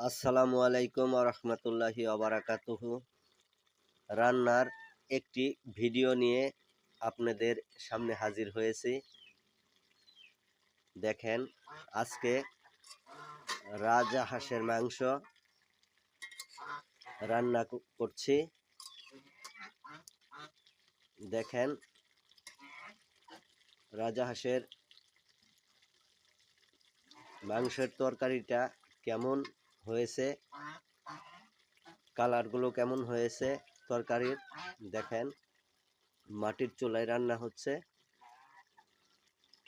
আসসালামু আলাইকুম ওয়া রাহমাতুল্লাহি ওয়া বারাকাতুহু। রান্নার একটি ভিডিও নিয়ে আপনাদের সামনে হাজির হয়েছি। দেখেন, আজকে রাজহাঁসের মাংস রান্না করছি। দেখেন, রাজহাঁসের মাংসের তরকারিটা কেমন হয়েছে, কালারগুলো কেমন হয়েছে তরকারির। দেখেন, মাটির চুলায় রান্না হচ্ছে,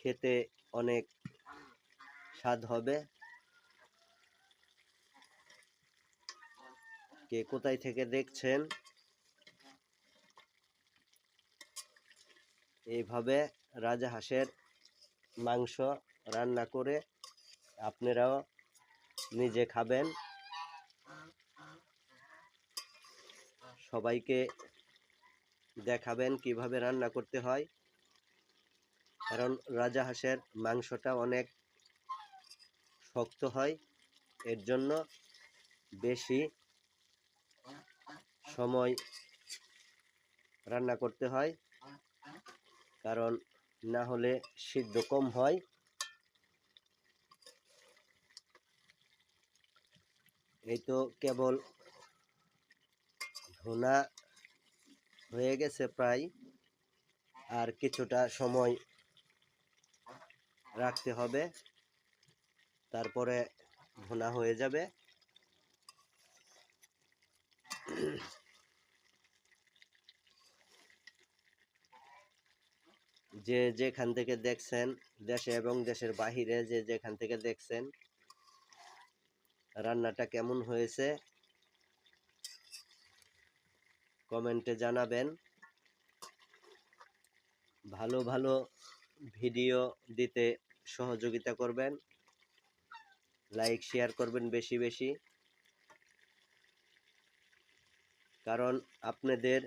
খেতে অনেক স্বাদ হবে। কে কোথায় থেকে দেখছেন, এইভাবে রাজহাঁসের মাংস রান্না করে আপনারাও নিজে খাবেন, সবাইকে দেখাবেন কিভাবে রান্না করতে হয়। কারণ রাজহাঁসের মাংসটা অনেক শক্ত হয়, এর জন্য বেশি সময় রান্না করতে হয়, কারণ না হলে সিদ্ধ কম হয়। এই তো কেবল ভুনা হয়ে গেছে প্রায়, আর কিছুটা সময় রাখতে হবে, তারপরে ভুনা হয়ে যাবে। যে যেখান থেকে দেখছেন, দেশে এবং দেশের বাহিরে যে যেখান থেকে দেখছেন, রান্নাটা কেমন হয়েছে কমেন্টে জানাবেন। ভালো ভালো ভিডিও দিতে সহযোগিতা করবেন, লাইক শেয়ার করবেন বেশি বেশি, কারণ আপনাদের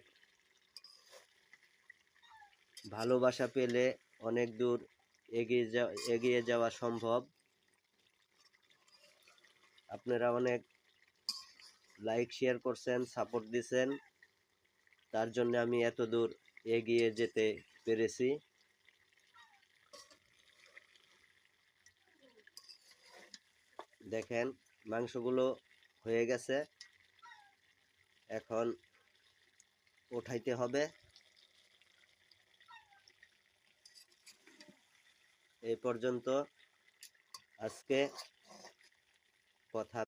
ভালোবাসা পেলে অনেক দূর এগিয়ে যাওয়া সম্ভব। আপনারা অনেক লাইক শেয়ার করছেন, সাপোর্ট দিছেন, তার জন্য আমি এত দূর এগিয়ে যেতে পেরেছি। দেখেন, মাংসগুলো হয়ে গেছে, এখন উঠাইতে হবে। এই পর্যন্ত আজকে কথা।